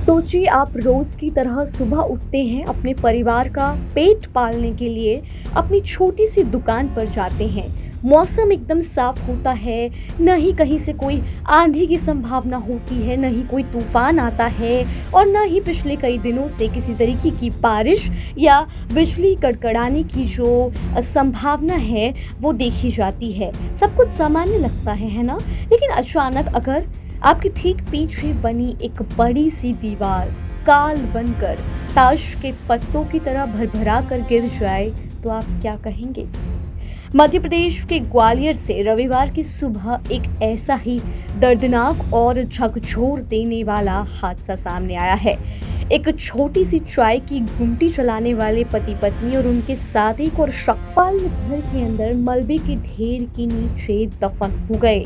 सोचिए आप रोज की तरह सुबह उठते हैं, अपने परिवार का पेट पालने के लिए अपनी छोटी सी दुकान पर जाते हैं। मौसम एकदम साफ होता है, न ही कहीं से कोई आंधी की संभावना होती है, न ही कोई तूफान आता है और न ही पिछले कई दिनों से किसी तरीके की बारिश या बिजली कड़कड़ाने की जो संभावना है वो देखी जाती है। सब कुछ सामान्य लगता है ना? लेकिन अचानक अगर आपके ठीक पीछे बनी एक बड़ी सी दीवार काल बनकर ताश के पत्तों की तरह भरभरा कर गिर जाए तो आप क्या कहेंगे? मध्य प्रदेश के ग्वालियर से रविवार की सुबह एक ऐसा ही दर्दनाक और झकझोर देने वाला हादसा सामने आया है। एक छोटी सी चाय की गुमटी चलाने वाले पति पत्नी और उनके साथ एक और शख्स घर के अंदर मलबे के ढेर के नीचे दफन हो गए।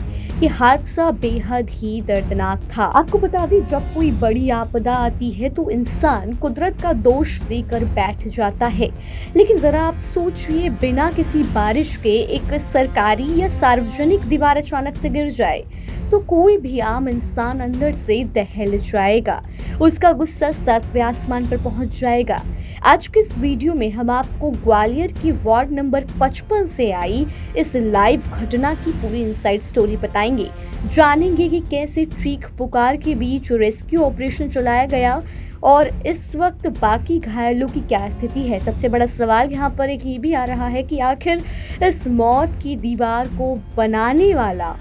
ये हादसा बेहद ही दर्दनाक था। आपको बता दें, जब कोई बड़ी आपदा आती है तो इंसान कुदरत का दोष देकर बैठ जाता है, लेकिन जरा आप सोचिए, बिना किसी बारिश के एक सरकारी या सार्वजनिक दीवार अचानक से गिर जाए तो कोई भी आम इंसान अंदर से दहल जाएगा, उसका गुस्सा सातवें आसमान पर पहुंच जाएगा। आज के इस वीडियो में हम आपको ग्वालियर की वार्ड नंबर 55 से आई इस लाइव घटना की पूरी इनसाइड स्टोरी बताएंगे। जानेंगे कि कैसे चीख पुकार के बीच रेस्क्यू ऑपरेशन चलाया गया और इस वक्त बाकी घायलों की क्या स्थिति है। सबसे बड़ा सवाल यहाँ पर एक ये भी आ रहा है कि आखिर इस मौत की दीवार को बनाने वाला,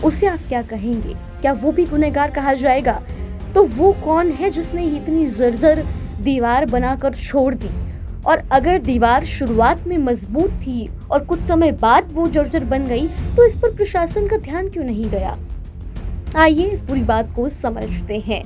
उसे आप क्या कहेंगे? क्या वो भी गुनहगार कहा जाएगा? तो वो कौन है जिसने इतनी जर्जर दीवार बनाकर छोड़ दी? और अगर दीवार शुरुआत में मजबूत थी और कुछ समय बाद वो जर्जर बन गई तो इस पर प्रशासन का ध्यान क्यों नहीं गया? आइए इस पूरी बात को समझते हैं।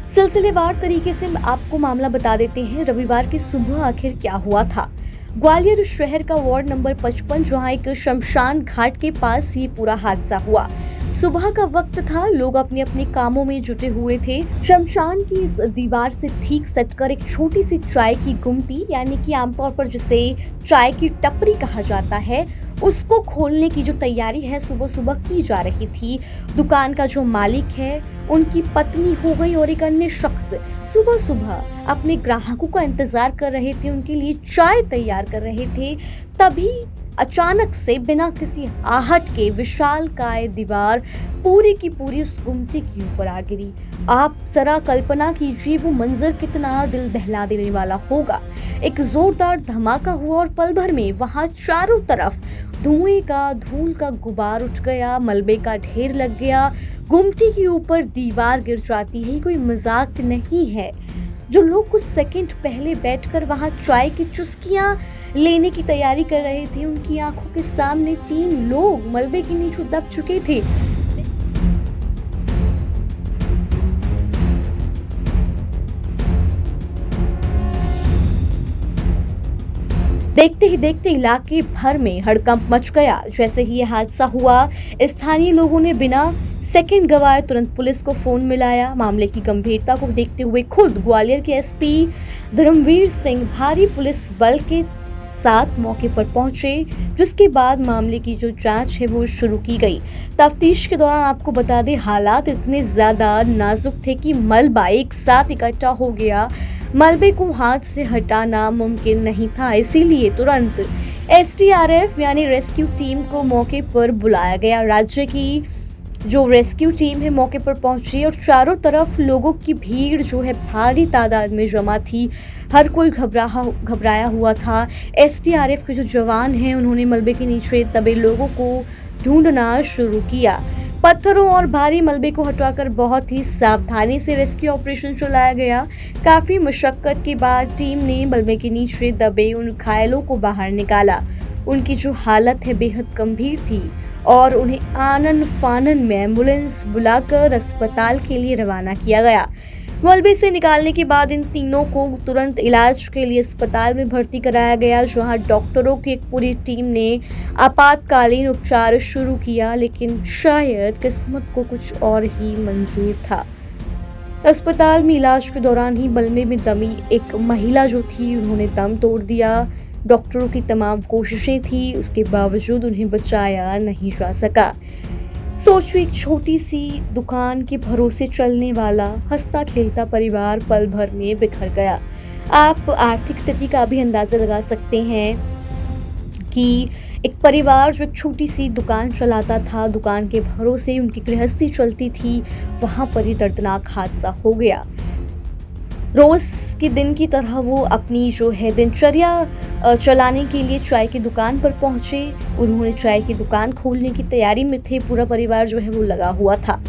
सिलसिलेवार तरीके से आपको मामला बता देते हैं। रविवार की सुबह आखिर क्या हुआ था? ग्वालियर शहर का वार्ड नंबर 55, जहां एक शमशान घाट के पास ये पूरा हादसा हुआ। सुबह का वक्त था, लोग अपने अपने कामों में जुटे हुए थे। शमशान की इस दीवार से ठीक सटकर एक छोटी सी चाय की गुमटी, यानी कि आमतौर पर जिसे चाय की टपरी कहा जाता है, उसको खोलने की जो तैयारी है सुबह सुबह की जा रही थी। दुकान का जो मालिक है, उनकी पत्नी हो गई और एक अन्य शख्स सुबह सुबह अपने ग्राहकों का इंतजार कर रहे थे, उनके लिए चाय तैयार कर रहे थे। तभी अचानक से बिना किसी आहट के विशालकाय दीवार पूरी की पूरी उस गुमटी के ऊपर आ गिरी। आप जरा कल्पना कीजिए वो मंजर कितना दिल दहला देने वाला होगा। एक जोरदार धमाका हुआ और पल भर में वहां चारों तरफ धुएं का, धूल का गुबार उठ गया, मलबे का ढेर लग गया। गुमटी के ऊपर दीवार गिर जाती है, कोई मजाक नहीं है। जो लोग कुछ सेकंड पहले बैठकर वहां चाय की चुस्कियां लेने की तैयारी कर रहे थे, उनकी आंखों के सामने 3 लोग मलबे के नीचे दब चुके थे। देखते ही देखते इलाके भर में हड़कंप मच गया। जैसे ही यह हादसा हुआ, स्थानीय लोगों ने बिना सेकंड गवाए तुरंत पुलिस को फोन मिलाया। मामले की गंभीरता को देखते हुए खुद ग्वालियर के एसपी धर्मवीर सिंह भारी पुलिस बल के साथ मौके पर पहुंचे, जिसके बाद मामले की जो जांच है वो शुरू की गई। तफ्तीश के दौरान आपको बता दें, हालात इतने ज्यादा नाजुक थे कि मलबा एक साथ इकट्ठा हो गया। मलबे को हाथ से हटाना मुमकिन नहीं था, इसीलिए तुरंत एसडीआरएफ यानी रेस्क्यू टीम को मौके पर बुलाया गया। राज्य की जो रेस्क्यू टीम है मौके पर पहुंची और चारों तरफ लोगों की भीड़ जो है भारी तादाद में जमा थी। हर कोई घबराया हुआ था। एसडीआरएफ के जो जवान हैं, उन्होंने मलबे के नीचे दबे लोगों को ढूंढना शुरू किया। पत्थरों और भारी मलबे को हटाकर बहुत ही सावधानी से रेस्क्यू ऑपरेशन चलाया गया। काफी मशक्कत के बाद टीम ने मलबे के नीचे दबे उन घायलों को बाहर निकाला। उनकी जो हालत है बेहद गंभीर थी और उन्हें आनन फानन में एम्बुलेंस बुलाकर अस्पताल के लिए रवाना किया गया। मलबे से निकालने के बाद इन तीनों को तुरंत इलाज के लिए अस्पताल में भर्ती कराया गया, जहां डॉक्टरों की एक पूरी टीम ने आपातकालीन उपचार शुरू किया, लेकिन शायद किस्मत को कुछ और ही मंजूर था। अस्पताल में इलाज के दौरान ही मलबे में दमी एक महिला जो थी, उन्होंने दम तोड़ दिया। डॉक्टरों की तमाम कोशिशें थी, उसके बावजूद उन्हें बचाया नहीं जा सका। सोचो, एक छोटी सी दुकान के भरोसे चलने वाला हंसता खेलता परिवार पल भर में बिखर गया। आप आर्थिक स्थिति का भी अंदाज़ा लगा सकते हैं कि एक परिवार जो एक छोटी सी दुकान चलाता था, दुकान के भरोसे उनकी गृहस्थी चलती थी, वहाँ पर ही दर्दनाक हादसा हो गया। रोज़ के दिन की तरह वो अपनी जो है दिनचर्या चलाने के लिए चाय की दुकान पर पहुँचे। उन्होंने चाय की दुकान खोलने की तैयारी में थे, पूरा परिवार जो है वो लगा हुआ था।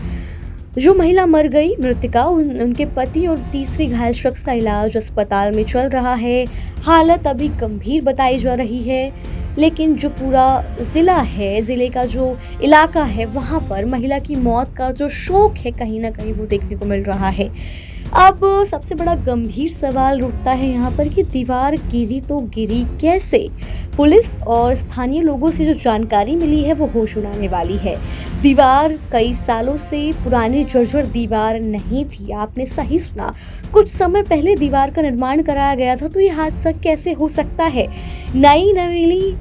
जो महिला मर गई, मृतका, उनके पति और तीसरे घायल शख्स का इलाज अस्पताल में चल रहा है। हालत अभी गंभीर बताई जा रही है, लेकिन जो पूरा ज़िले का जो इलाका है, वहाँ पर महिला की मौत का जो शोक है, कहीं न कहीं वो देखने को मिल रहा है। अब सबसे बड़ा गंभीर सवाल उठता है यहाँ पर कि दीवार गिरी तो गिरी कैसे? पुलिस और स्थानीय लोगों से जो जानकारी मिली है वो होश उड़ाने वाली है। दीवार कई सालों से पुरानी जर्जर दीवार नहीं थी, आपने सही सुना। कुछ समय पहले दीवार का निर्माण कराया गया था, तो ये हादसा कैसे हो सकता है? नई नवेली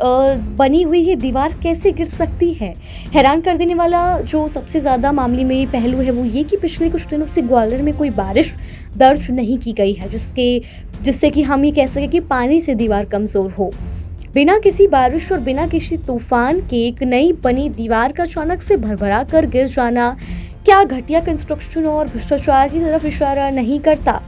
बनी हुई ये दीवार कैसे गिर सकती है? हैरान कर देने वाला जो सबसे ज़्यादा मामले में पहलू है वो ये कि पिछले कुछ दिनों से ग्वालियर में कोई बारिश दर्ज नहीं की गई है, जिससे कि हम ये कह सकें कि पानी से दीवार कमज़ोर हो। बिना किसी बारिश और बिना किसी तूफान के एक नई बनी दीवार का अचानक से भरभरा कर गिर जाना क्या घटिया कंस्ट्रक्शन और भ्रष्टाचार की तरफ इशारा नहीं करता?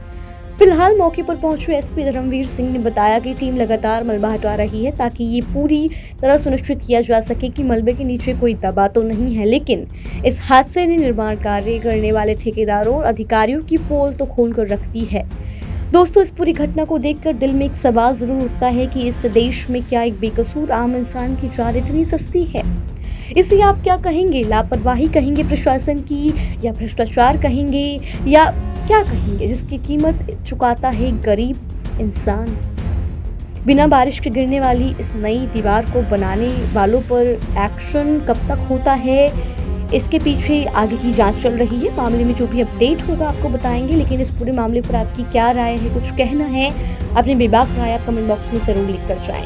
फिलहाल मौके पर पहुंचे एसपी धर्मवीर सिंह ने बताया कि टीम लगातार मलबा हटा रही है ताकि ये पूरी तरह सुनिश्चित किया जा सके कि मलबे के नीचे कोई दबा तो नहीं है। लेकिन इस हादसे ने निर्माण कार्य करने वाले ठेकेदारों और अधिकारियों की पोल तो खोल कर रख दी है। दोस्तों, इस पूरी घटना को देखकर दिल में एक सवाल जरूर उठता है कि इस देश में क्या एक बेकसूर आम इंसान की जान इतनी सस्ती है? इसे आप क्या कहेंगे? लापरवाही कहेंगे प्रशासन की, या भ्रष्टाचार कहेंगे, या क्या कहेंगे, जिसकी कीमत चुकाता है गरीब इंसान? बिना बारिश के गिरने वाली इस नई दीवार को बनाने वालों पर एक्शन कब तक होता है, इसके पीछे आगे की जांच चल रही है। मामले में जो भी अपडेट होगा आपको बताएंगे, लेकिन इस पूरे मामले पर आपकी क्या राय है, कुछ कहना है, अपनी बेबाक राय आप कमेंट बॉक्स में ज़रूर लिख कर जाएं।